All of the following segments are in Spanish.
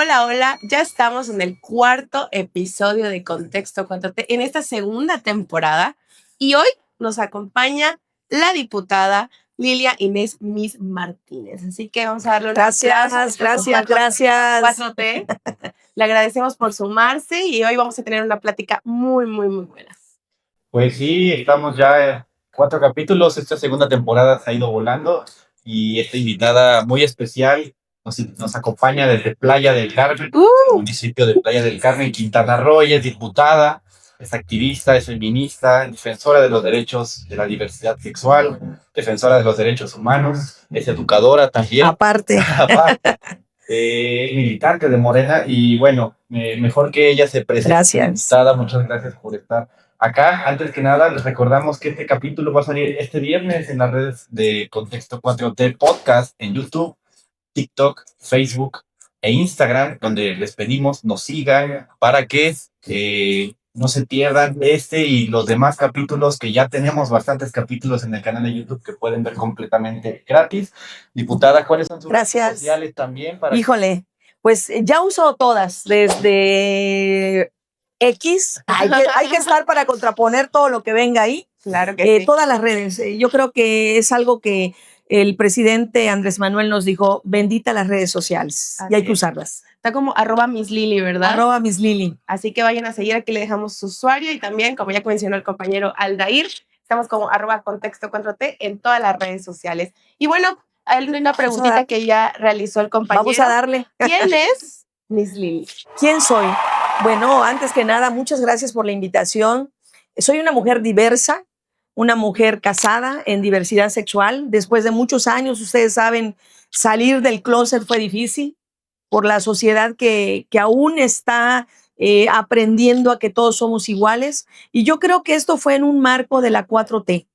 Hola, hola, ya estamos en el cuarto episodio de Contexto 4T en esta segunda temporada y hoy nos acompaña la diputada Lilia Inés Miss Martínez. Así que vamos a darle un Gracias. 4T. Le agradecemos por sumarse y hoy vamos a tener una plática muy buena. Pues sí, estamos ya 4 capítulos, esta segunda temporada se ha ido volando y esta invitada muy especial nos acompaña desde Playa del Carmen, municipio de Playa del Carmen, Quintana Roo. Ella es diputada, es activista, es feminista, defensora de los derechos de la diversidad sexual, defensora de los derechos humanos, es educadora también. Aparte. Es militante de Morena y bueno, mejor que ella se presente. Gracias. Diputada, muchas gracias por estar acá. Antes que nada, les recordamos que este capítulo va a salir este viernes en las redes de Contexto 4T Podcast en YouTube, TikTok, Facebook e Instagram, donde les pedimos nos sigan para que no se pierdan este y los demás capítulos, que ya tenemos bastantes capítulos en el canal de YouTube que pueden ver completamente gratis. Diputada, ¿cuáles son sus redes sociales también? Híjole, pues ya uso todas, desde X, hay que estar para contraponer todo lo que venga ahí. Claro que sí. Todas las redes. Yo creo que es algo que el presidente Andrés Manuel nos dijo: bendita las redes sociales. Así y hay que es. usarlas. Está como @misslili, ¿verdad? @misslili. Así que vayan a seguir, aquí le dejamos su usuario y también, como ya mencionó el compañero Aldair, estamos como @contexto 4T en todas las redes sociales. Y bueno, hay una preguntita que ya realizó el compañero. Vamos a darle. ¿Quién es Miss Lili? ¿Quién soy? Bueno, antes que nada, muchas gracias por la invitación. Soy una mujer diversa, una mujer casada en diversidad sexual. Después de muchos años, ustedes saben, salir del closet fue difícil por la sociedad que aún está aprendiendo a que todos somos iguales. Y yo creo que esto fue en un marco de la 4T.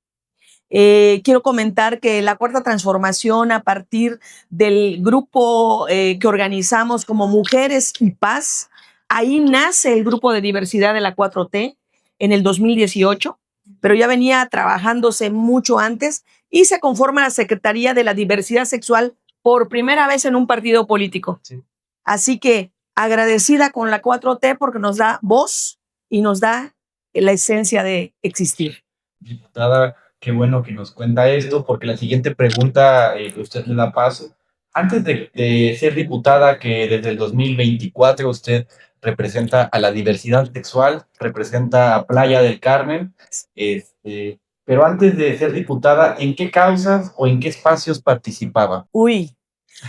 Quiero comentar que la Cuarta Transformación, a partir del grupo que organizamos como Mujeres y Paz, ahí nace el grupo de diversidad de la 4T en el 2018, pero ya venía trabajándose mucho antes y se conforma la Secretaría de la Diversidad Sexual por primera vez en un partido político. Sí. Así que agradecida con la 4T porque nos da voz y nos da la esencia de existir. Diputada, qué bueno que nos cuenta esto, porque la siguiente pregunta usted le da paso. Antes de ser diputada, que desde el 2024 usted representa a la diversidad sexual, representa a Playa del Carmen, pero antes de ser diputada, ¿en qué causas o en qué espacios participaba?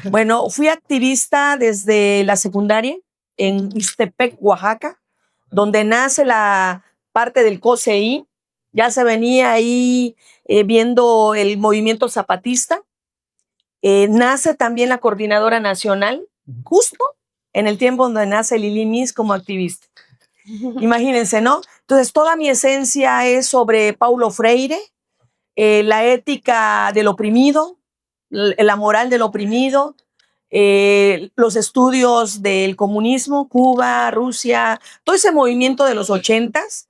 Bueno, fui activista desde la secundaria en Ixtepec, Oaxaca, donde nace la parte del COSEI. Ya se venía ahí viendo el movimiento zapatista. Nace también la Coordinadora Nacional, justo en el tiempo donde nace Lili Miss como activista. Imagínense, ¿no? Entonces, toda mi esencia es sobre Paulo Freire, la ética del oprimido, la moral del oprimido, los estudios del comunismo, Cuba, Rusia, todo ese movimiento de los 80s.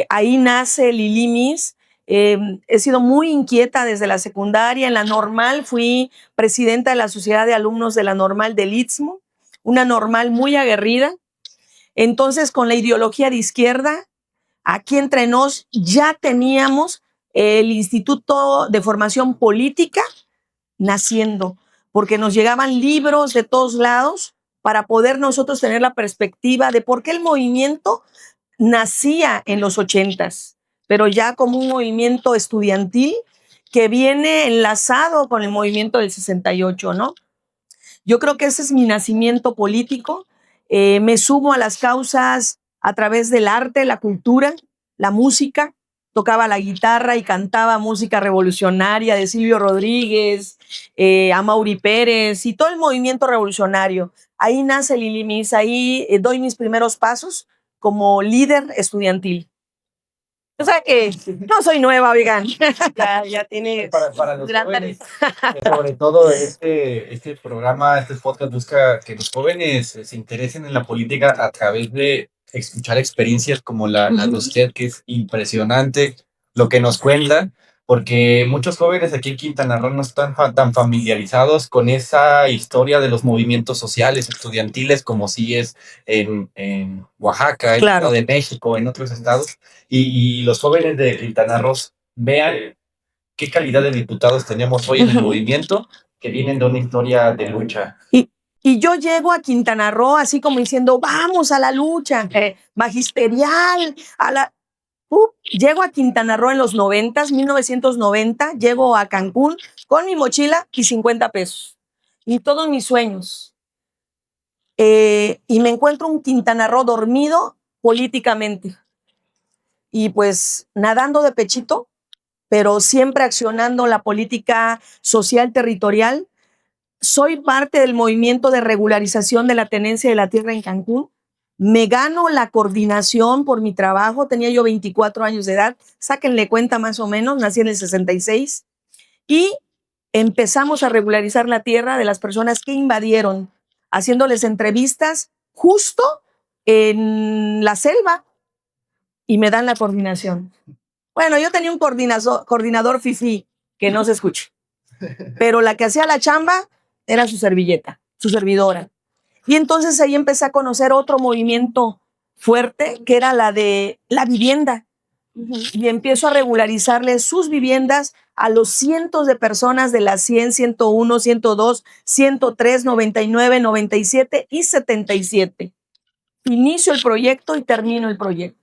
Ahí nace Lili Miss. He sido muy inquieta desde la secundaria. En la normal fui presidenta de la Sociedad de Alumnos de la Normal del Istmo, una normal muy aguerrida. Entonces, con la ideología de izquierda, aquí entre nos ya teníamos el Instituto de Formación Política naciendo, porque nos llegaban libros de todos lados para poder nosotros tener la perspectiva de por qué el movimiento nacía en los 80s, pero ya como un movimiento estudiantil que viene enlazado con el movimiento del 68, ¿no? Yo creo que ese es mi nacimiento político. Me sumo a las causas a través del arte, la cultura, la música. Tocaba la guitarra y cantaba música revolucionaria de Silvio Rodríguez, Amaury Pérez y todo el movimiento revolucionario. Ahí nace Lili Miss, ahí doy mis primeros pasos como líder estudiantil. O sea que no soy nueva, oigan. Ya tiene para los jóvenes, sobre todo este programa, este podcast busca que los jóvenes se interesen en la política a través de escuchar experiencias como la de usted, que es impresionante lo que nos cuenta, porque muchos jóvenes aquí en Quintana Roo no están tan familiarizados con esa historia de los movimientos sociales estudiantiles como sí es en Oaxaca, en Claro. Estado de México, en otros estados, y los jóvenes de Quintana Roo vean qué calidad de diputados tenemos hoy en el movimiento, que vienen de una historia de lucha. Y yo llego a Quintana Roo así como diciendo, vamos a la lucha magisterial, llego a Quintana Roo en los 1990, llego a Cancún con mi mochila y 50 pesos y todos mis sueños. Y me encuentro un Quintana Roo dormido políticamente y pues nadando de pechito, pero siempre accionando la política social territorial. Soy parte del movimiento de regularización de la tenencia de la tierra en Cancún. Me gano la coordinación por mi trabajo. Tenía yo 24 años de edad. Sáquenle cuenta más o menos. Nací en el 66. Y empezamos a regularizar la tierra de las personas que invadieron, haciéndoles entrevistas justo en la selva. Y me dan la coordinación. Bueno, yo tenía un coordinador fifí que no se escucha. Pero la que hacía la chamba era su servilleta, su servidora. Y entonces ahí empecé a conocer otro movimiento fuerte, que era la de la vivienda. Y empiezo a regularizarles sus viviendas a los cientos de personas de las 100, 101, 102, 103, 99, 97 y 77. Inicio el proyecto y termino el proyecto.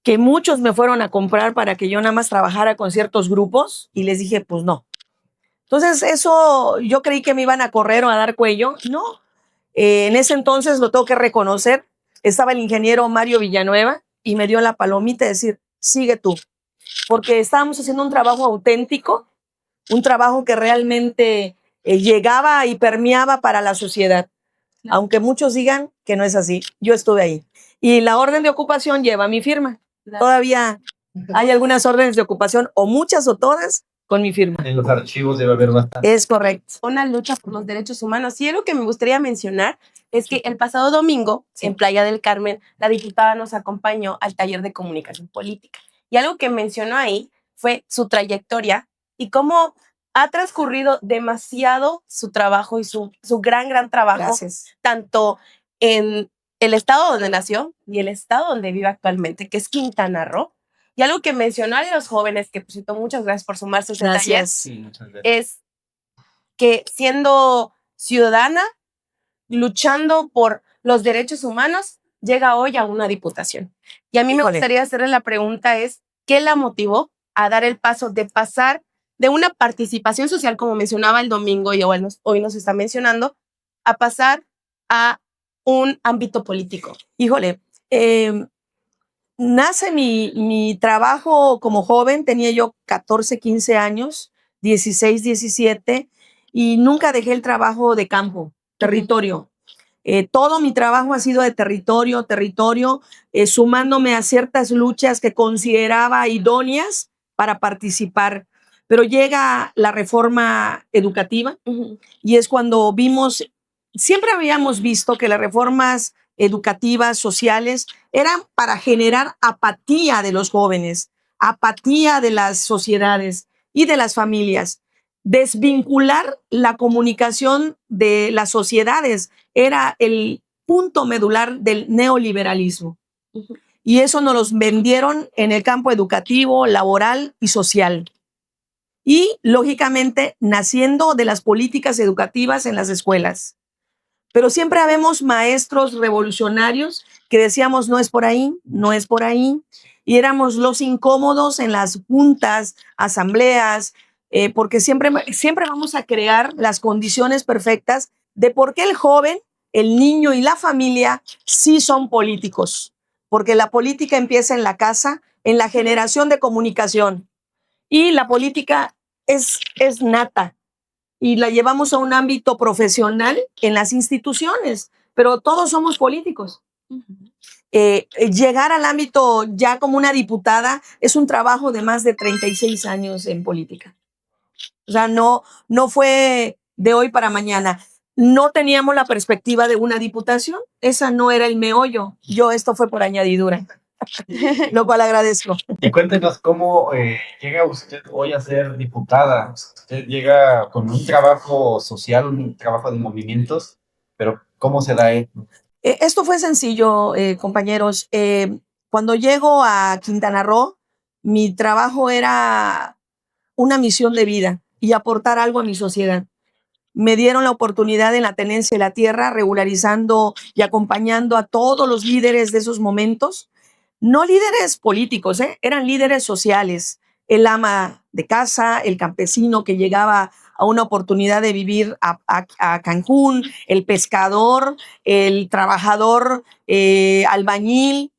Que muchos me fueron a comprar para que yo nada más trabajara con ciertos grupos y les dije, pues no. Entonces, eso yo creí que me iban a correr o a dar cuello. No. En ese entonces, lo tengo que reconocer, estaba el ingeniero Mario Villanueva y me dio la palomita de decir, sigue tú. Porque estábamos haciendo un trabajo auténtico, un trabajo que realmente llegaba y permeaba para la sociedad. Claro. Aunque muchos digan que no es así, yo estuve ahí. Y la orden de ocupación lleva mi firma. Claro. Todavía hay algunas órdenes de ocupación, o muchas o todas, con mi firma. En los archivos debe haber bastante. Es correcto. Una lucha por los derechos humanos. Y algo que me gustaría mencionar es que el pasado domingo, en Playa del Carmen, la diputada nos acompañó al taller de comunicación política. Y algo que mencionó ahí fue su trayectoria y cómo ha transcurrido demasiado su trabajo y su gran trabajo. Gracias. Tanto en el estado donde nació y el estado donde vive actualmente, que es Quintana Roo. Y algo que mencionó a los jóvenes, que por cierto, muchas gracias por sumarse a este taller, Sí, es que siendo ciudadana, luchando por los derechos humanos, llega hoy a una diputación. Y a mí me gustaría hacerle la pregunta es, ¿qué la motivó a dar el paso de pasar de una participación social, como mencionaba el domingo y hoy nos está mencionando, a pasar a un ámbito político? Híjole, nace mi trabajo como joven, tenía yo 14, 15 años, 16, 17, y nunca dejé el trabajo de campo, territorio. Todo mi trabajo ha sido de territorio, sumándome a ciertas luchas que consideraba idóneas para participar. Pero llega la reforma educativa y es cuando vimos, siempre habíamos visto que las reformas educativas, sociales, eran para generar apatía de los jóvenes, apatía de las sociedades y de las familias. Desvincular la comunicación de las sociedades era el punto medular del neoliberalismo. Y eso nos lo vendieron en el campo educativo, laboral y social. Y, lógicamente, naciendo de las políticas educativas en las escuelas. Pero siempre habemos maestros revolucionarios que decíamos, no es por ahí, no es por ahí. Y éramos los incómodos en las juntas, asambleas, porque siempre vamos a crear las condiciones perfectas de por qué el joven, el niño y la familia sí son políticos. Porque la política empieza en la casa, en la generación de comunicación. Y la política es nata. Y la llevamos a un ámbito profesional en las instituciones, pero todos somos políticos. Llegar al ámbito ya como una diputada es un trabajo de más de 36 años en política. O sea, no fue de hoy para mañana. No teníamos la perspectiva de una diputación, esa no era el meollo. Esto fue por añadidura. lo cual agradezco. Y cuéntenos cómo llega usted hoy a ser diputada. Usted llega con un trabajo social, un trabajo de movimientos, pero ¿cómo se da esto? Esto fue sencillo, compañeros. Cuando llego a Quintana Roo, mi trabajo era una misión de vida y aportar algo a mi sociedad. Me dieron la oportunidad en la tenencia de la tierra, regularizando y acompañando a todos los líderes de esos momentos. No líderes políticos, eran líderes sociales. El ama de casa, el campesino que llegaba a una oportunidad de vivir a Cancún, el pescador, el trabajador, albañil,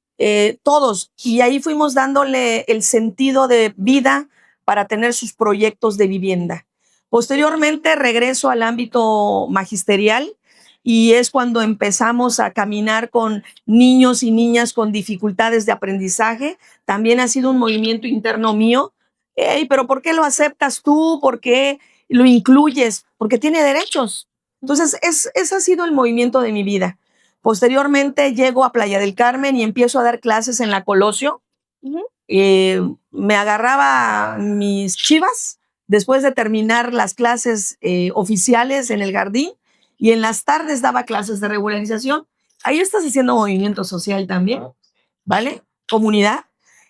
todos. Y ahí fuimos dándole el sentido de vida para tener sus proyectos de vivienda. Posteriormente regreso al ámbito magisterial y es cuando empezamos a caminar con niños y niñas con dificultades de aprendizaje. También ha sido un movimiento interno mío. Hey, pero ¿por qué lo aceptas tú? ¿Por qué lo incluyes? Porque tiene derechos. Entonces, ese ha sido el movimiento de mi vida. Posteriormente llego a Playa del Carmen y empiezo a dar clases en la Colosio. Me agarraba mis chivas después de terminar las clases oficiales en el jardín y en las tardes daba clases de regularización. Ahí estás haciendo movimiento social también, ¿vale? Comunidad.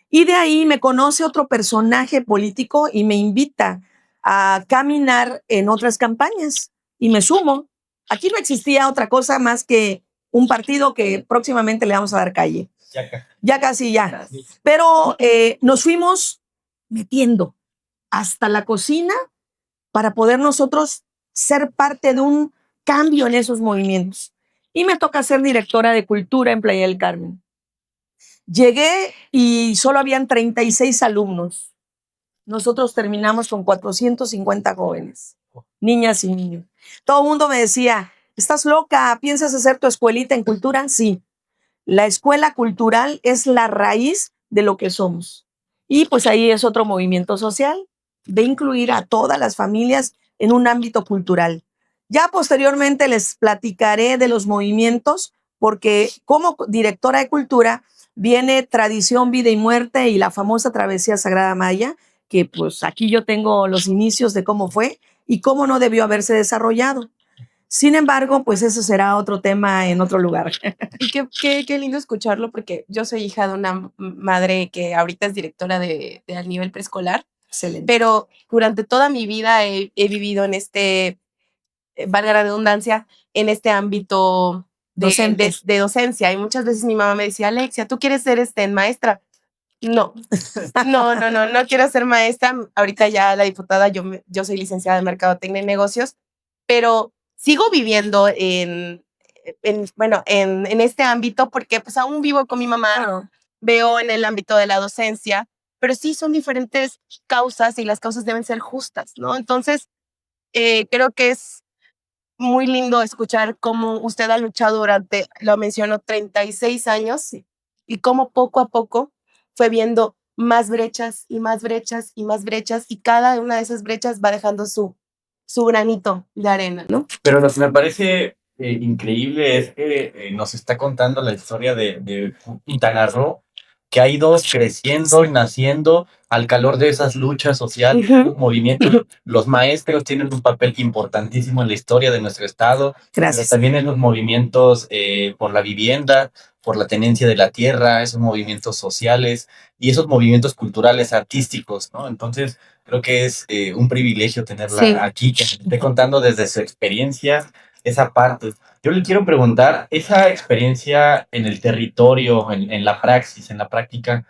Y de ahí me conoce otro personaje político y me invita a caminar en otras campañas y me sumo. Aquí no existía otra cosa más que un partido que próximamente le vamos a dar calle. Ya casi ya. Pero nos fuimos metiendo hasta la cocina para poder nosotros ser parte de un cambio en esos movimientos. Y me toca ser directora de cultura en Playa del Carmen. Llegué y solo habían 36 alumnos. Nosotros terminamos con 450 jóvenes, niñas y niños. Todo el mundo me decía, ¿estás loca? ¿Piensas hacer tu escuelita en cultura? Sí. La escuela cultural es la raíz de lo que somos. Y pues ahí es otro movimiento social de incluir a todas las familias en un ámbito cultural. Ya posteriormente les platicaré de los movimientos porque como directora de cultura viene Tradición, Vida y Muerte y la famosa Travesía Sagrada Maya, que pues aquí yo tengo los inicios de cómo fue y cómo no debió haberse desarrollado. Sin embargo, pues eso será otro tema en otro lugar. Y qué lindo escucharlo porque yo soy hija de una madre que ahorita es directora al nivel preescolar. Excelente. Pero durante toda mi vida he vivido en valga la redundancia, en este ámbito de docencia. Y muchas veces mi mamá me decía, Alexia, ¿tú quieres ser maestra? No, no quiero ser maestra. Ahorita ya la diputada, yo soy licenciada en Mercadotecnia y Negocios, pero sigo viviendo en este ámbito porque pues aún vivo con mi mamá, Claro. veo en el ámbito de la docencia, pero sí son diferentes causas y las causas deben ser justas, ¿no? Entonces, creo que es muy lindo escuchar cómo usted ha luchado durante, lo mencionó, 36 años y cómo poco a poco fue viendo más brechas y más brechas y más brechas y cada una de esas brechas va dejando su granito de arena, ¿no? Pero lo que me parece increíble es que nos está contando la historia de Quintana Roo, que ha ido creciendo y naciendo al calor de esas luchas sociales, movimientos. Los maestros tienen un papel importantísimo en la historia de nuestro estado. Gracias. Pero también en los movimientos por la vivienda, por la tenencia de la tierra, esos movimientos sociales y esos movimientos culturales, artísticos, ¿no? Entonces, creo que es un privilegio tenerla aquí, que nos esté contando desde su experiencia esa parte. Yo le quiero preguntar, esa experiencia en el territorio, en la praxis, en la práctica,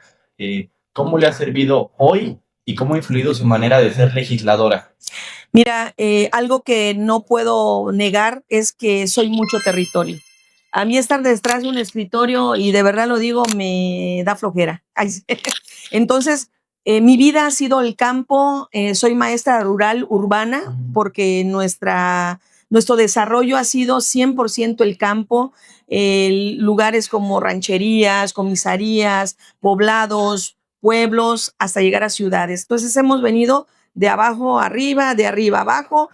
¿cómo le ha servido hoy y cómo ha influido su manera de ser legisladora? Mira, algo que no puedo negar es que soy mucho territorio. A mí estar detrás de un escritorio, y de verdad lo digo, me da flojera. Entonces, mi vida ha sido el campo, soy maestra rural urbana porque nuestro desarrollo ha sido 100% el campo, lugares como rancherías, comisarías, poblados, pueblos, hasta llegar a ciudades. Entonces hemos venido de abajo arriba, de arriba abajo,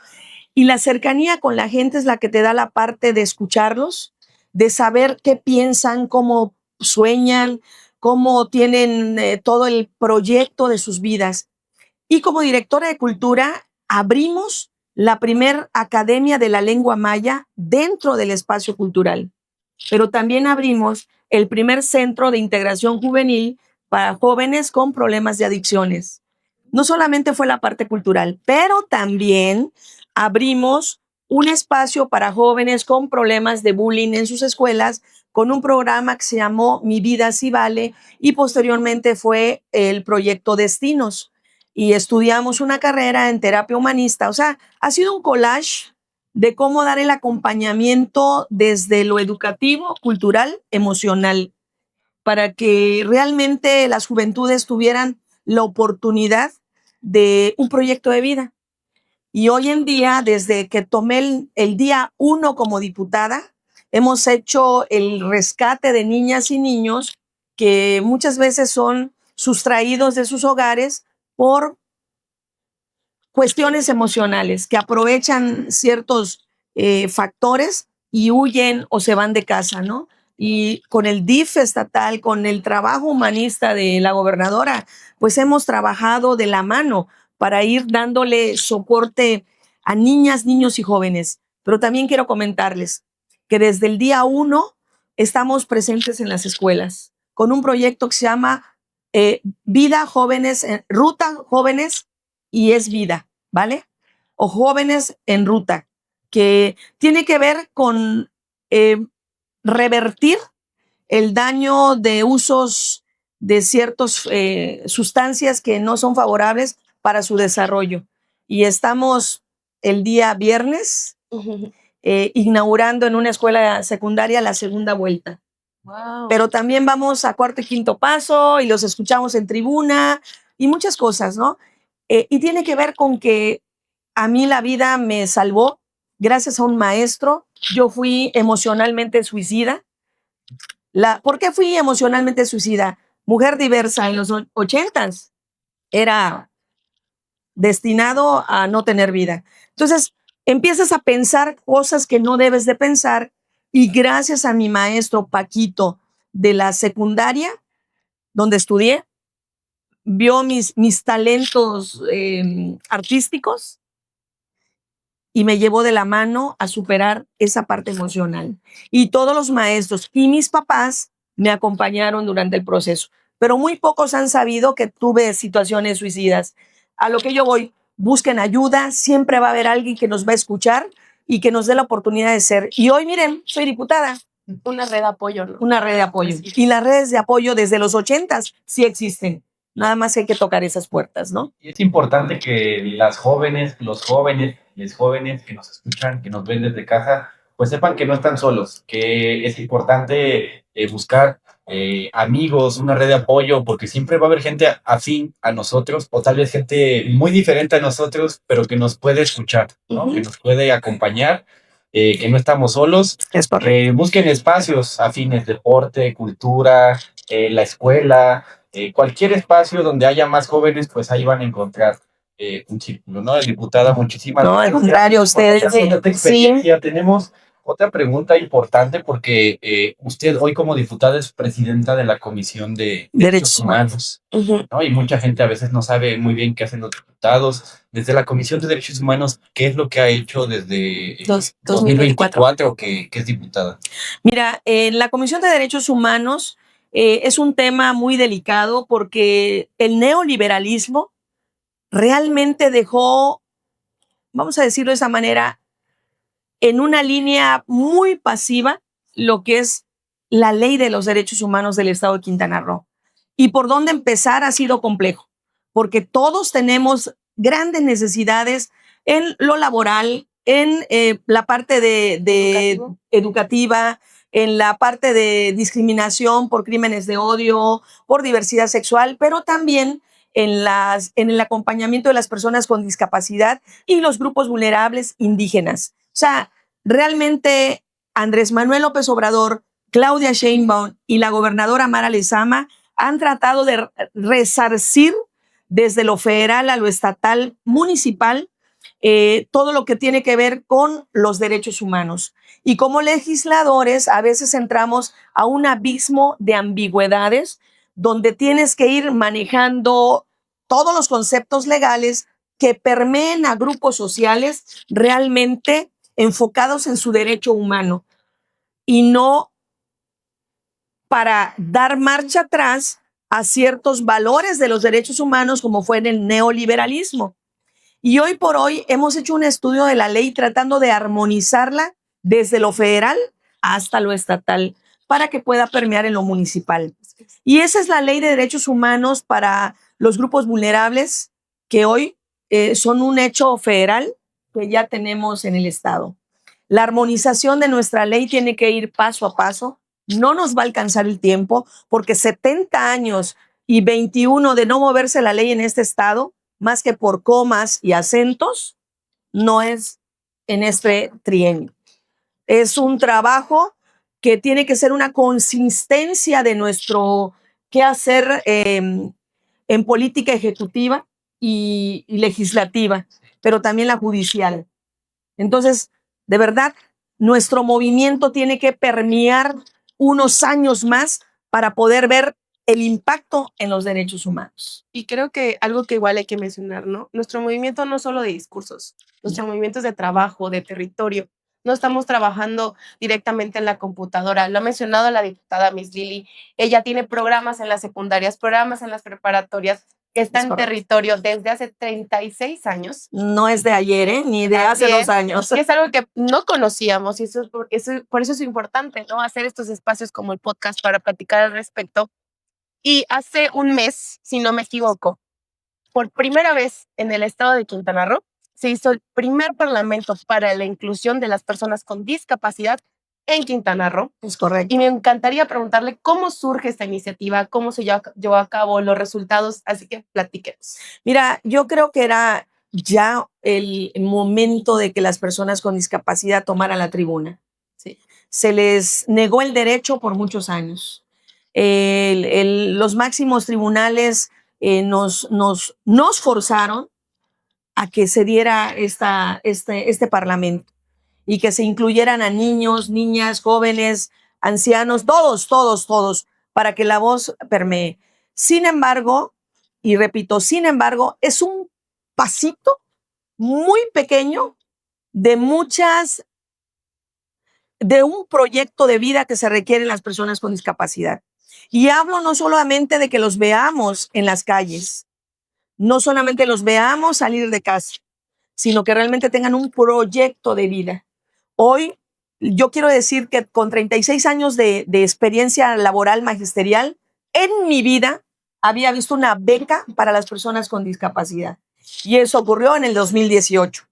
y la cercanía con la gente es la que te da la parte de escucharlos, de saber qué piensan, cómo sueñan, cómo tienen todo el proyecto de sus vidas. Y como directora de cultura, abrimos la primer Academia de la Lengua Maya dentro del espacio cultural. Pero también abrimos el primer centro de integración juvenil para jóvenes con problemas de adicciones. No solamente fue la parte cultural, pero también abrimos un espacio para jóvenes con problemas de bullying en sus escuelas con un programa que se llamó Mi Vida Sí Vale y posteriormente fue el proyecto Destinos y estudiamos una carrera en terapia humanista. O sea, ha sido un collage de cómo dar el acompañamiento desde lo educativo, cultural, emocional, para que realmente las juventudes tuvieran la oportunidad de un proyecto de vida. Y hoy en día, desde que tomé el día 1 como diputada, hemos hecho el rescate de niñas y niños que muchas veces son sustraídos de sus hogares por cuestiones emocionales, que aprovechan ciertos factores y huyen o se van de casa, ¿no? Y con el DIF estatal, con el trabajo humanista de la gobernadora, pues hemos trabajado de la mano para ir dándole soporte a niñas, niños y jóvenes. Pero también quiero comentarles que desde el día 1 estamos presentes en las escuelas con un proyecto que se llama Vida Jóvenes, Ruta Jóvenes y es Vida, ¿vale? O Jóvenes en Ruta, que tiene que ver con revertir el daño de usos de ciertas sustancias que no son favorables para su desarrollo. Y estamos el día viernes inaugurando en una escuela secundaria la segunda vuelta. Wow. Pero también vamos a cuarto y quinto paso y los escuchamos en tribuna y muchas cosas, ¿no? Y tiene que ver con que a mí la vida me salvó gracias a un maestro. Yo fui emocionalmente suicida. ¿Por qué fui emocionalmente suicida? Mujer diversa en los 80s. Era destinado a no tener vida. Entonces, empiezas a pensar cosas que no debes de pensar y gracias a mi maestro Paquito de la secundaria, donde estudié, vio mis talentos artísticos y me llevó de la mano a superar esa parte emocional. Y todos los maestros y mis papás me acompañaron durante el proceso, pero muy pocos han sabido que tuve situaciones suicidas. A lo que yo voy, busquen ayuda, siempre va a haber alguien que nos va a escuchar y que nos dé la oportunidad de ser. Y hoy, miren, soy diputada. Una red de apoyo, ¿no? Una red de apoyo. Y las redes de apoyo desde los 80s sí existen. Nada más hay que tocar esas puertas, ¿no? Y es importante que las jóvenes, los jóvenes, les jóvenes que nos escuchan, que nos ven desde casa, pues sepan que no están solos, que es importante buscar amigos, una red de apoyo, porque siempre va a haber gente afín a nosotros, o tal vez gente muy diferente a nosotros, pero que nos puede escuchar, ¿no? Que nos puede acompañar, que no estamos solos. Es correcto. Busquen espacios afines, deporte, cultura, la escuela, cualquier espacio donde haya más jóvenes, pues ahí van a encontrar un círculo, ¿no? Diputada, muchísimas No, al gracias. contrario, ustedes. Por tu experiencia. Tenemos otra pregunta importante porque usted hoy como diputada es presidenta de la Comisión de Derechos Humanos, ¿no? Y mucha gente a veces no sabe muy bien qué hacen los diputados. Desde la Comisión de Derechos Humanos, ¿qué es lo que ha hecho desde 2024 que es diputada? Mira, la Comisión de Derechos Humanos es un tema muy delicado porque el neoliberalismo realmente dejó, vamos a decirlo de esa manera, en una línea muy pasiva lo que es la ley de los derechos humanos del Estado de Quintana Roo. Y por dónde empezar ha sido complejo, porque todos tenemos grandes necesidades en lo laboral, en la parte de educativa, en la parte de discriminación por crímenes de odio, por diversidad sexual, pero también en el acompañamiento de las personas con discapacidad y los grupos vulnerables indígenas. O sea, realmente Andrés Manuel López Obrador, Claudia Sheinbaum y la gobernadora Mara Lezama han tratado de resarcir desde lo federal a lo estatal, municipal, todo lo que tiene que ver con los derechos humanos. Y como legisladores a veces entramos a un abismo de ambigüedades donde tienes que ir manejando todos los conceptos legales que permeen a grupos sociales realmente enfocados en su derecho humano y no para dar marcha atrás a ciertos valores de los derechos humanos como fue en el neoliberalismo. Y hoy por hoy hemos hecho un estudio de la ley tratando de armonizarla desde lo federal hasta lo estatal para que pueda permear en lo municipal. Y esa es la ley de derechos humanos para los grupos vulnerables que hoy son un hecho federal que ya tenemos en el estado. La armonización de nuestra ley tiene que ir paso a paso. No nos va a alcanzar el tiempo porque 70 años y 21 de no moverse la ley en este estado, más que por comas y acentos, no es en este trienio. Es un trabajo que tiene que ser una consistencia de nuestro quehacer en política ejecutiva y legislativa, pero también la judicial. Entonces, de verdad, nuestro movimiento tiene que permear unos años más para poder ver el impacto en los derechos humanos. Y creo que algo que igual hay que mencionar, ¿no? Nuestro movimiento no es solo de discursos, nuestro movimiento es de trabajo, de territorio. No estamos trabajando directamente en la computadora. Lo ha mencionado la diputada Miss Lili. Ella tiene programas en las secundarias, programas en las preparatorias, que está en territorio desde hace 36 años. No es de ayer, ni de hace 2 años. Es algo que no conocíamos y por eso es importante, ¿no? Hacer estos espacios como el podcast para platicar al respecto. Y hace un mes, si no me equivoco, por primera vez en el estado de Quintana Roo, se hizo el primer parlamento para la inclusión de las personas con discapacidad en Quintana Roo. Es correcto. Y me encantaría preguntarle cómo surge esta iniciativa, cómo se llevó a cabo, los resultados, así que platíquenos. Mira, yo creo que era ya el momento de que las personas con discapacidad tomaran la tribuna. Sí. Se les negó el derecho por muchos años. Los máximos tribunales nos forzaron a que se diera este parlamento y que se incluyeran a niños, niñas, jóvenes, ancianos, todos, para que la voz permee. Sin embargo, y repito, es un pasito muy pequeño de un proyecto de vida que se requieren las personas con discapacidad. Y hablo no solamente de que los veamos en las calles, no solamente los veamos salir de casa, sino que realmente tengan un proyecto de vida. Hoy, yo quiero decir que con 36 años de experiencia laboral magisterial, en mi vida había visto una beca para las personas con discapacidad. Y eso ocurrió en el 2018.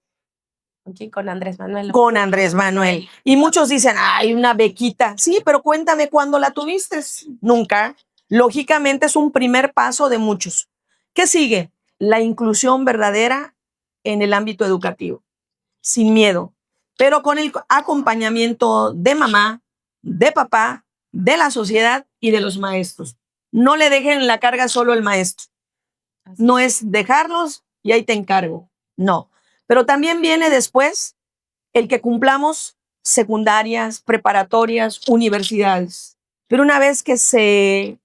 Okay, con Andrés Manuel. Con Andrés Manuel. Y muchos dicen, ay, una bequita. Sí, pero cuéntame cuándo la tuviste. Nunca. Lógicamente es un primer paso de muchos. ¿Qué sigue? La inclusión verdadera en el ámbito educativo. Sin miedo, pero con el acompañamiento de mamá, de papá, de la sociedad y de los maestros. No le dejen la carga solo al maestro. No es dejarlos y ahí te encargo. No. Pero también viene después el que cumplamos secundarias, preparatorias, universidades. Pero una vez que se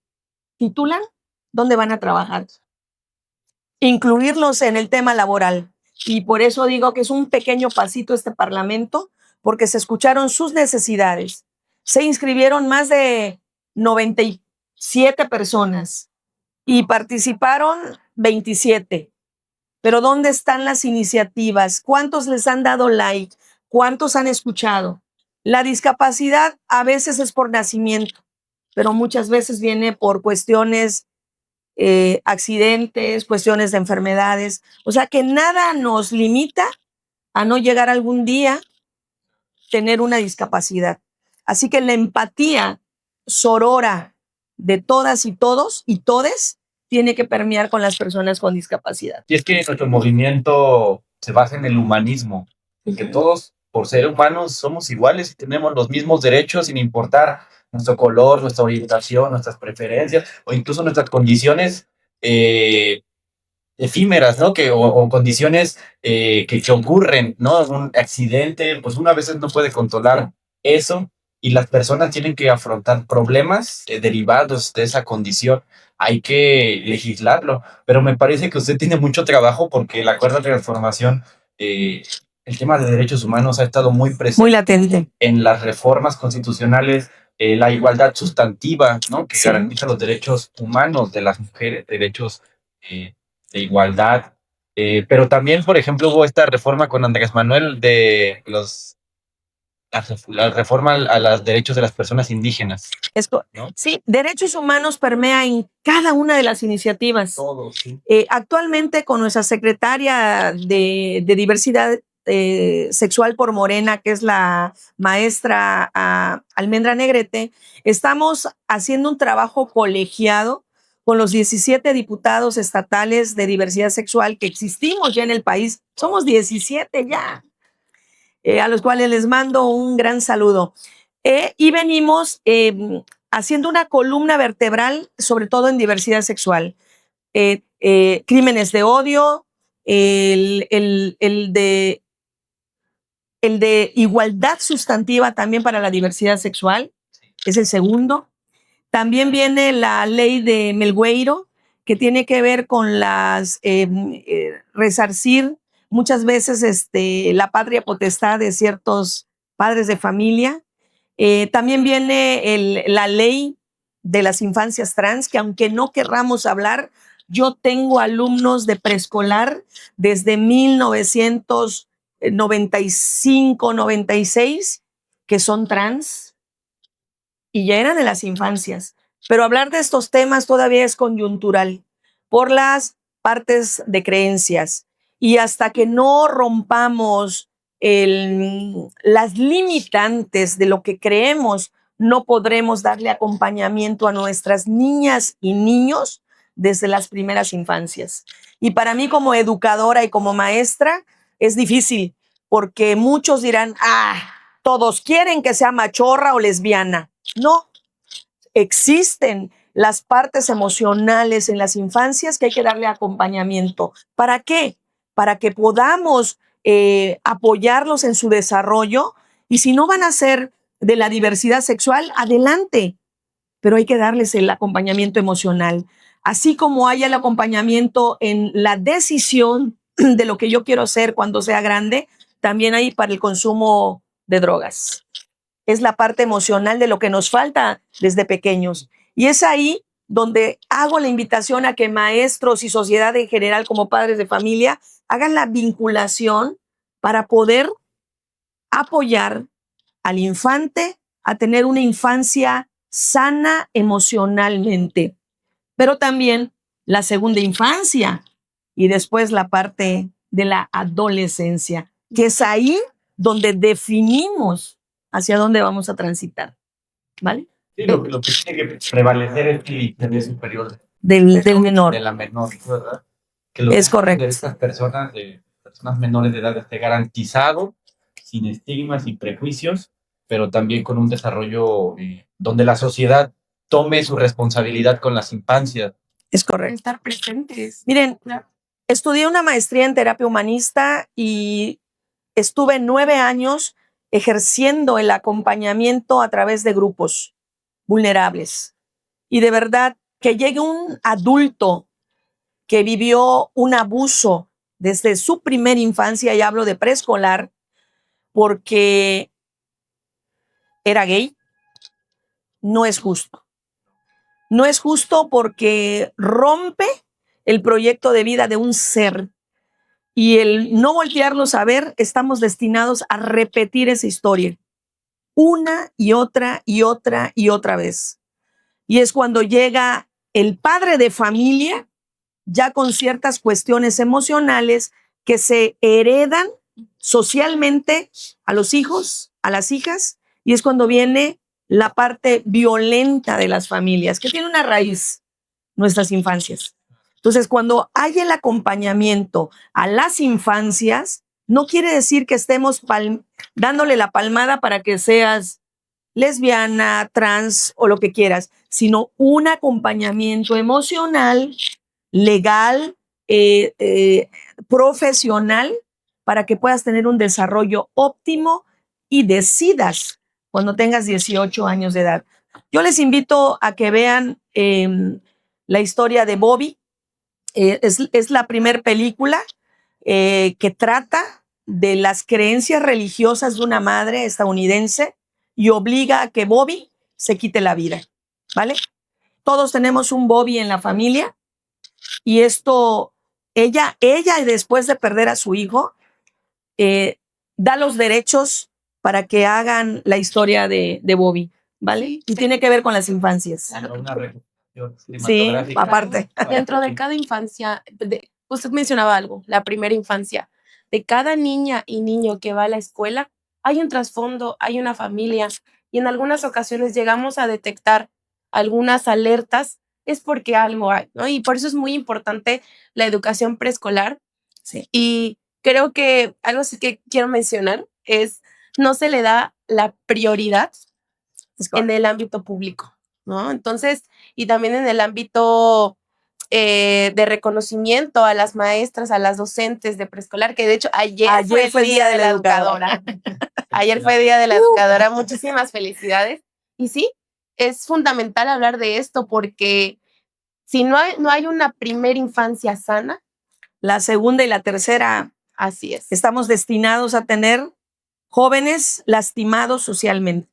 titulan, ¿dónde van a trabajar? Incluirlos en el tema laboral. Y por eso digo que es un pequeño pasito este parlamento, porque se escucharon sus necesidades. Se inscribieron más de 97 personas y participaron 27. Pero ¿dónde están las iniciativas? ¿Cuántos les han dado like? ¿Cuántos han escuchado? La discapacidad a veces es por nacimiento, pero muchas veces viene por cuestiones, accidentes, cuestiones de enfermedades. O sea que nada nos limita a no llegar algún día tener una discapacidad. Así que la empatía sorora de todas y todos y todes tiene que permear con las personas con discapacidad. Y es que nuestro movimiento se basa en el humanismo, en que todos, por ser humanos, somos iguales y tenemos los mismos derechos sin importar nuestro color, nuestra orientación, nuestras preferencias o incluso nuestras condiciones efímeras, ¿no? O condiciones que ocurren, ¿no? Un accidente, pues uno a veces no puede controlar eso y las personas tienen que afrontar problemas derivados de esa condición. Hay que legislarlo, pero me parece que usted tiene mucho trabajo porque la cuarta transformación, eh, el tema de derechos humanos ha estado muy Muy presente latente. en las reformas constitucionales, la igualdad sustantiva, ¿no? Que Sí. garantiza los derechos humanos de las mujeres, derechos de igualdad. Pero también, por ejemplo, hubo esta reforma con Andrés Manuel de la reforma a los derechos de las personas indígenas. ¿No? Sí, derechos humanos permea en cada una de las iniciativas. Todo, sí. Actualmente con nuestra secretaria de diversidad sexual por Morena, que es la maestra Almendra Negrete, estamos haciendo un trabajo colegiado con los 17 diputados estatales de diversidad sexual que existimos ya en el país. Somos 17 ya. A los cuales les mando un gran saludo. Y venimos haciendo una columna vertebral, sobre todo en diversidad sexual. Crímenes de odio, el de igualdad sustantiva también para la diversidad sexual, es el segundo. También viene la ley de Melgueiro, que tiene que ver con las resarcir muchas veces la patria potestad de ciertos padres de familia. También viene la ley de las infancias trans, que aunque no querramos hablar, yo tengo alumnos de preescolar desde 1995, 96, que son trans y ya eran de las infancias. Pero hablar de estos temas todavía es coyuntural por las partes de creencias. Y hasta que no rompamos las limitantes de lo que creemos, no podremos darle acompañamiento a nuestras niñas y niños desde las primeras infancias. Y para mí como educadora y como maestra es difícil porque muchos dirán, todos quieren que sea machorra o lesbiana. No, existen las partes emocionales en las infancias que hay que darle acompañamiento. ¿Para qué? Para que podamos apoyarlos en su desarrollo, y si no van a ser de la diversidad sexual, adelante, pero hay que darles el acompañamiento emocional. Así como hay el acompañamiento en la decisión de lo que yo quiero ser cuando sea grande, también hay para el consumo de drogas. Es la parte emocional de lo que nos falta desde pequeños. Y es ahí donde hago la invitación a que maestros y sociedad en general, como padres de familia, hagan la vinculación para poder apoyar al infante a tener una infancia sana emocionalmente, pero también la segunda infancia y después la parte de la adolescencia, que es ahí donde definimos hacia dónde vamos a transitar, ¿vale? Sí, lo que tiene que prevalecer es el interés superior del menor. De la menor, ¿verdad? Que Es correcto. De estas personas, de personas menores de edad, esté garantizado, sin estigmas y prejuicios, pero también con un desarrollo donde la sociedad tome su responsabilidad con las infancias. Es correcto. Estar presentes. Miren, estudié una maestría en terapia humanista y estuve 9 años ejerciendo el acompañamiento a través de grupos vulnerables. Y de verdad, que llegue un adulto que vivió un abuso desde su primera infancia, y hablo de preescolar, porque era gay, no es justo. No es justo porque rompe el proyecto de vida de un ser. Y el no voltearlos a ver, estamos destinados a repetir esa historia una y otra y otra y otra vez. Y es cuando llega el padre de familia ya con ciertas cuestiones emocionales que se heredan socialmente a los hijos, a las hijas, y es cuando viene la parte violenta de las familias, que tiene una raíz, nuestras infancias. Entonces, cuando hay el acompañamiento a las infancias, no quiere decir que estemos dándole la palmada para que seas lesbiana, trans o lo que quieras, sino un acompañamiento emocional, legal, profesional, para que puedas tener un desarrollo óptimo y decidas cuando tengas 18 años de edad. Yo les invito a que vean la historia de Bobby. Es la primer película que trata de las creencias religiosas de una madre estadounidense y obliga a que Bobby se quite la vida, ¿vale? Todos tenemos un Bobby en la familia y ella después de perder a su hijo, da los derechos para que hagan la historia de Bobby, ¿vale? Sí, y sí. tiene que ver con las infancias. Una representación Sí, cinematográfica. aparte. Dentro de cada infancia, usted mencionaba algo, la primera infancia, de cada niña y niño que va a la escuela, hay un trasfondo, hay una familia, y en algunas ocasiones llegamos a detectar algunas alertas, es porque algo hay, ¿no? Y por eso es muy importante la educación preescolar. Sí. Y creo que algo sí que quiero mencionar es, no se le da la prioridad en el ámbito público, ¿no? Entonces, y también en el ámbito de reconocimiento a las maestras, a las docentes de preescolar, que de hecho ayer fue el día de la educadora. Ayer fue día de la educadora, muchísimas felicidades. Y sí, es fundamental hablar de esto porque si no hay una primera infancia sana, la segunda y la tercera, así es. estamos destinados a tener jóvenes lastimados socialmente.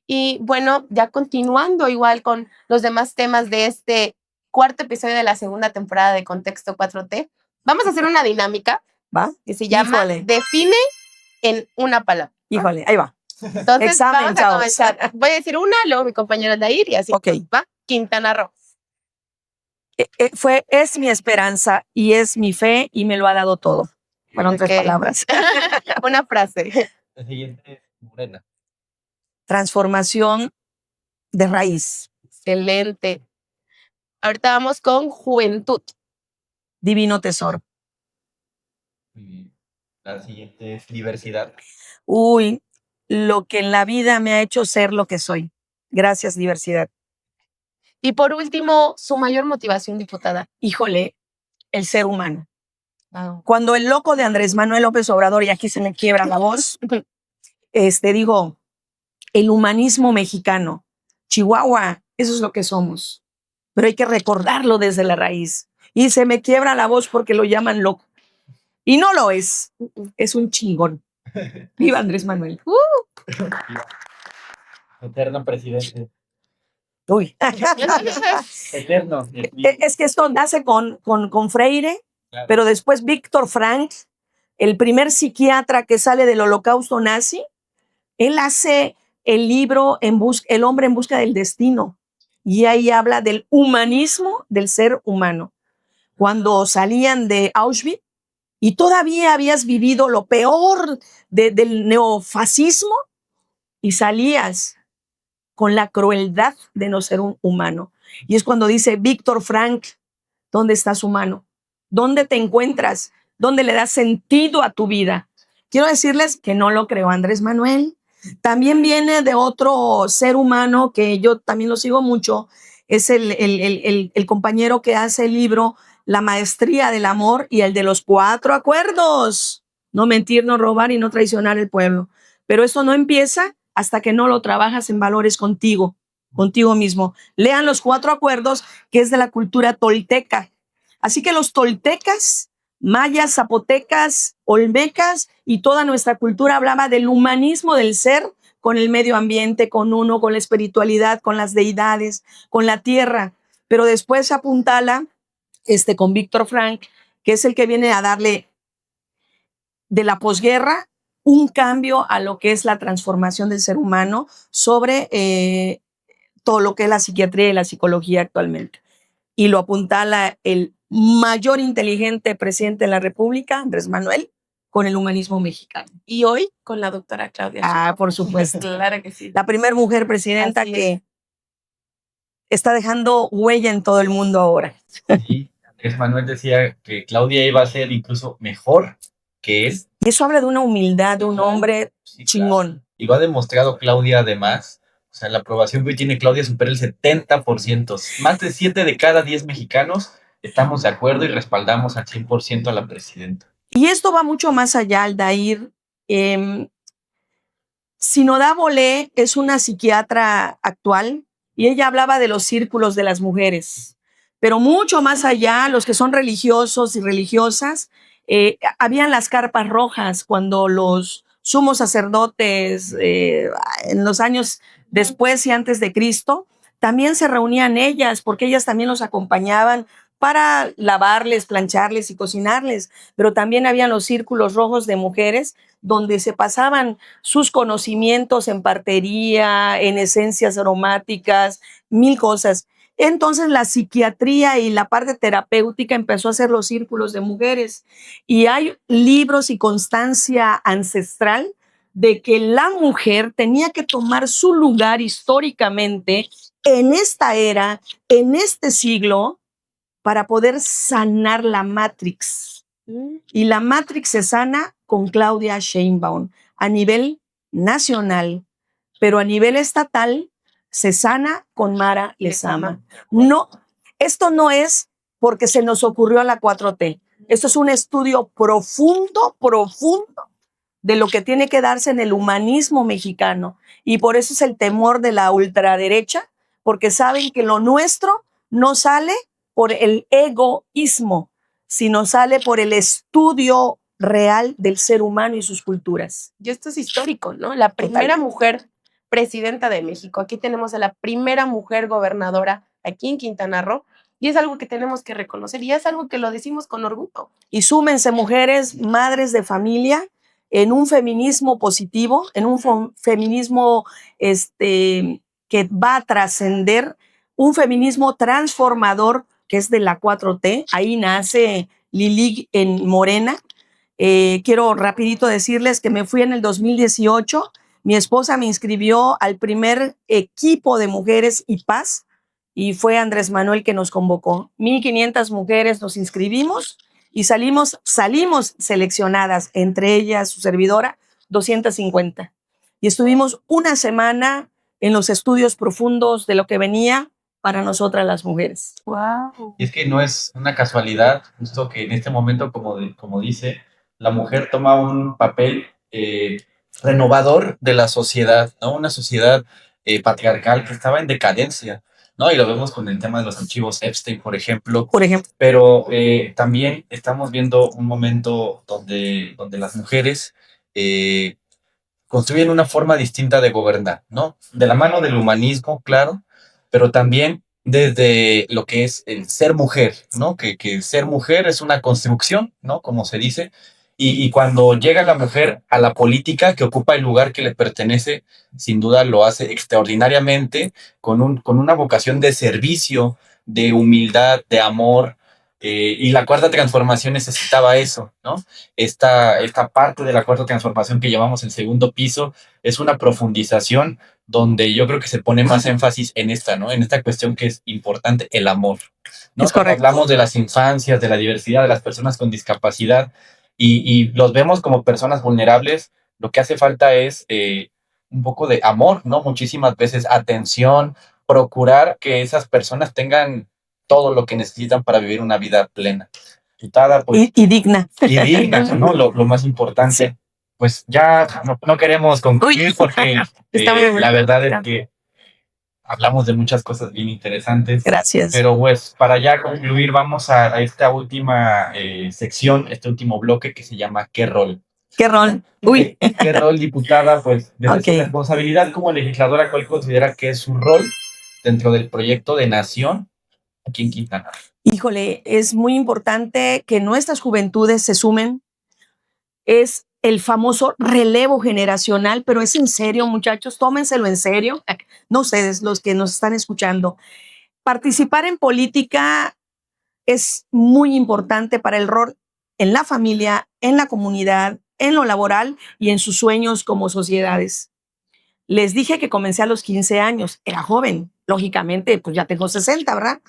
Y bueno, ya continuando igual con los demás temas de este cuarto episodio de la segunda temporada de Contexto 4T, vamos a hacer una dinámica, ¿Va? que se llama Híjole. Define en una palabra. Híjole, ahí va. Entonces, Examen, vamos a chavos. comenzar. Voy a decir una, luego mi compañero Dair y así. Ok. ¿Va? Quintana Roo. Es mi esperanza y es mi fe y me lo ha dado todo. Fueron Ok. 3 palabras. Una frase. El siguiente es Morena. Transformación de raíz. Excelente. Ahorita vamos con juventud. Divino tesoro. Y la siguiente es diversidad. Uy, lo que en la vida me ha hecho ser lo que soy. Gracias, diversidad. Y por último, su mayor motivación, diputada. Híjole, el ser humano. Wow. Cuando el loco de Andrés Manuel López Obrador, y aquí se me quiebra la voz, digo, el humanismo mexicano, Chihuahua, eso es lo que somos. Pero hay que recordarlo desde la raíz. Y se me quiebra la voz porque lo llaman loco. Y no lo es. Es un chingón. Viva Andrés Manuel. Eterno presidente. Uy. Eterno. Es que esto nace con Freire, Claro. pero después Víctor Frank, el primer psiquiatra que sale del holocausto nazi, él hace el libro El hombre en busca del destino. Y ahí habla del humanismo del ser humano. Cuando salían de Auschwitz y todavía habías vivido lo peor del neofascismo y salías con la crueldad de no ser un humano. Y es cuando dice Víctor Frank, ¿dónde está su mano? ¿Dónde te encuentras? ¿Dónde le das sentido a tu vida? Quiero decirles que no lo creó Andrés Manuel. También viene de otro ser humano que yo también lo sigo mucho. Es el compañero que hace el libro La maestría del amor y el de los 4 acuerdos. No mentir, no robar y no traicionar el pueblo. Pero eso no empieza hasta que no lo trabajas en valores contigo mismo. Lean los 4 acuerdos, que es de la cultura tolteca. Así que los toltecas, mayas, zapotecas, olmecas y toda nuestra cultura hablaba del humanismo del ser con el medio ambiente, con uno, con la espiritualidad, con las deidades, con la tierra. Pero después se apuntala con Víctor Frank, que es el que viene a darle de la posguerra un cambio a lo que es la transformación del ser humano sobre todo lo que es la psiquiatría y la psicología actualmente. Y lo apuntala el mayor inteligente presidente de la República, Andrés Manuel, con el humanismo mexicano. Y hoy con la doctora Claudia Sheinbaum. Por supuesto. Claro que sí. La primera mujer presidenta Así que es. está dejando huella en todo el mundo ahora. Y Andrés Manuel decía que Claudia iba a ser incluso mejor que es. Y eso habla de una humildad, de un hombre Sí, chingón. claro. Y lo ha demostrado Claudia además. O sea, la aprobación que hoy tiene Claudia supera el 70%. Más de 7 de cada 10 mexicanos estamos de acuerdo y respaldamos al 100% a la presidenta. Y esto va mucho más allá, Aldair. Sinoda Bolé es una psiquiatra actual y ella hablaba de los círculos de las mujeres, pero mucho más allá, los que son religiosos y religiosas, habían las carpas rojas cuando los sumos sacerdotes en los años después y antes de Cristo, también se reunían ellas porque ellas también los acompañaban para lavarles, plancharles y cocinarles, pero también habían los círculos rojos de mujeres donde se pasaban sus conocimientos en partería, en esencias aromáticas, mil cosas. Entonces la psiquiatría y la parte terapéutica empezó a hacer los círculos de mujeres y hay libros y constancia ancestral de que la mujer tenía que tomar su lugar históricamente en esta era, en este siglo, para poder sanar la Matrix. Y la Matrix se sana con Claudia Sheinbaum a nivel nacional, pero a nivel estatal se sana con Mara Lezama. No, esto no es porque se nos ocurrió a la 4T. Esto es un estudio profundo de lo que tiene que darse en el humanismo mexicano. Y por eso es el temor de la ultraderecha, porque saben que lo nuestro no sale por el egoísmo, sino sale por el estudio real del ser humano y sus culturas. Y esto es histórico, ¿no? La primera mujer presidenta de México. Aquí tenemos a la primera mujer gobernadora aquí en Quintana Roo. Y es algo que tenemos que reconocer y es algo que lo decimos con orgullo. Y súmense mujeres, madres de familia, en un feminismo positivo, en un feminismo que va a trascender, un feminismo transformador que es de la 4T. Ahí nace Lili en Morena. Quiero rapidito decirles que me fui en el 2018. Mi esposa me inscribió al primer equipo de mujeres y paz y fue Andrés Manuel que nos convocó. 1,500 mujeres nos inscribimos y salimos seleccionadas, entre ellas su servidora, 250. Y estuvimos una semana en los estudios profundos de lo que venía para nosotras las mujeres. Wow. Y es que no es una casualidad, justo que en este momento, como dice, la mujer toma un papel renovador de la sociedad, ¿no? Una sociedad patriarcal que estaba en decadencia, ¿no? Y lo vemos con el tema de los archivos Epstein, por ejemplo. Pero también estamos viendo un momento donde las mujeres construyen una forma distinta de gobernar, ¿no? De la mano del humanismo, claro, pero también desde lo que es el ser mujer, ¿no? Que ser mujer es una construcción, ¿no? Como se dice. Y cuando llega la mujer a la política, que ocupa el lugar que le pertenece, sin duda lo hace extraordinariamente, con una vocación de servicio, de humildad, de amor. Y la cuarta transformación necesitaba eso, ¿no? Esta parte de la cuarta transformación que llamamos el segundo piso es una profundización donde yo creo que se pone más énfasis en esta, ¿no? En esta cuestión que es importante, el amor, ¿no? Es correcto. Hablamos de las infancias, de la diversidad, de las personas con discapacidad y los vemos como personas vulnerables. Lo que hace falta es un poco de amor, ¿no? Muchísimas veces atención, procurar que esas personas tengan todo lo que necesitan para vivir una vida plena. Pues, y digna. Y digna, ¿no? Lo más importante. Sí. Pues ya no queremos concluir porque la verdad es que hablamos de muchas cosas bien interesantes. Gracias. Pero pues para ya concluir vamos a esta última sección, este último bloque que se llama ¿Qué rol? ¿Qué rol? Uy. ¿Qué rol, diputada? Pues desde Okay. su responsabilidad como legisladora, ¿cuál considera que es su rol dentro del proyecto de nación aquí en Quintana Roo? Híjole, es muy importante que nuestras juventudes se sumen. Es el famoso relevo generacional, pero es en serio, muchachos, tómenselo en serio. No ustedes, los que nos están escuchando. Participar en política es muy importante para el rol en la familia, en la comunidad, en lo laboral y en sus sueños como sociedades. Les dije que comencé a los 15 años, era joven, lógicamente, pues ya tengo 60, ¿verdad?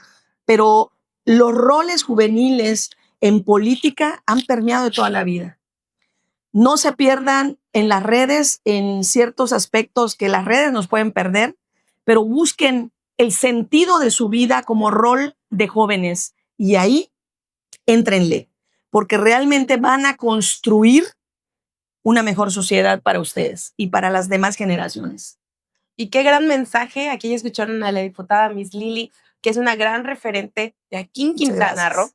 Pero los roles juveniles en política han permeado de toda la vida. No se pierdan en las redes, en ciertos aspectos que las redes nos pueden perder, pero busquen el sentido de su vida como rol de jóvenes y ahí éntrenle, porque realmente van a construir una mejor sociedad para ustedes y para las demás generaciones. Y qué gran mensaje. Aquí ya escucharon a la diputada Miss Lili, que es una gran referente de aquí en Quintana Roo.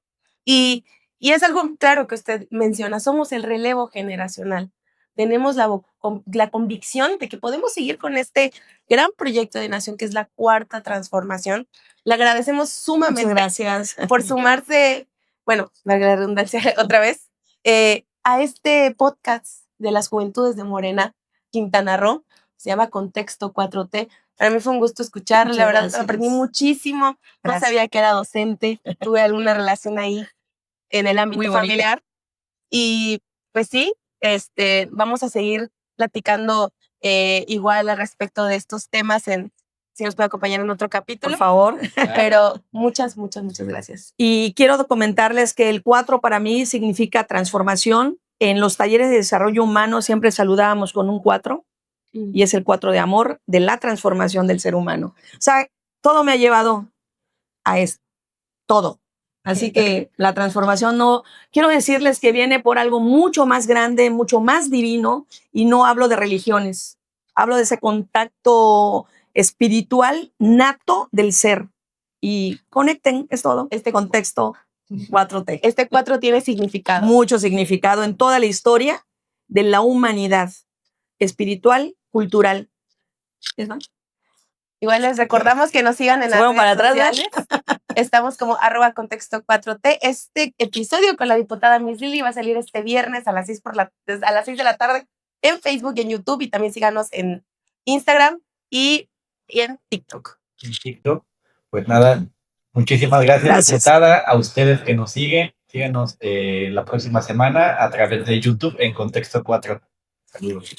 Y es algo claro que usted menciona, somos el relevo generacional. Tenemos la convicción de que podemos seguir con este gran proyecto de nación que es la Cuarta Transformación. Le agradecemos sumamente gracias por sumarse, bueno, valga la redundancia otra vez, a este podcast de las Juventudes de Morena, Quintana Roo. Se llama Contexto 4T. Para mí fue un gusto escucharlo, la verdad aprendí muchísimo. No sabía que era docente, tuve alguna relación ahí en el ámbito familiar. Y pues sí, vamos a seguir platicando igual al respecto de estos temas si nos puede acompañar en otro capítulo. Por favor. Pero muchas gracias. Y quiero comentarles que el 4 para mí significa transformación. En los talleres de desarrollo humano siempre saludábamos con un 4. Y es el 4 de amor, de la transformación del ser humano. O sea, todo me ha llevado a esto, todo. Así que la transformación quiero decirles que viene por algo mucho más grande, mucho más divino, y no hablo de religiones, hablo de ese contacto espiritual nato del ser. Y conecten, es todo, este contexto 4T. Este 4 tiene significado. Mucho significado en toda la historia de la humanidad, espiritual, cultural. ¿No? Igual les recordamos que nos sigan en las redes sociales. Estamos como @contexto4T. Este episodio con la diputada Miss Lili va a salir este viernes a las 6 de la tarde en Facebook y en YouTube, y también síganos en Instagram y en TikTok. En TikTok. Pues nada, muchísimas gracias, diputada. A ustedes que nos siguen, síganos la próxima semana a través de YouTube en Contexto 4. Saludos.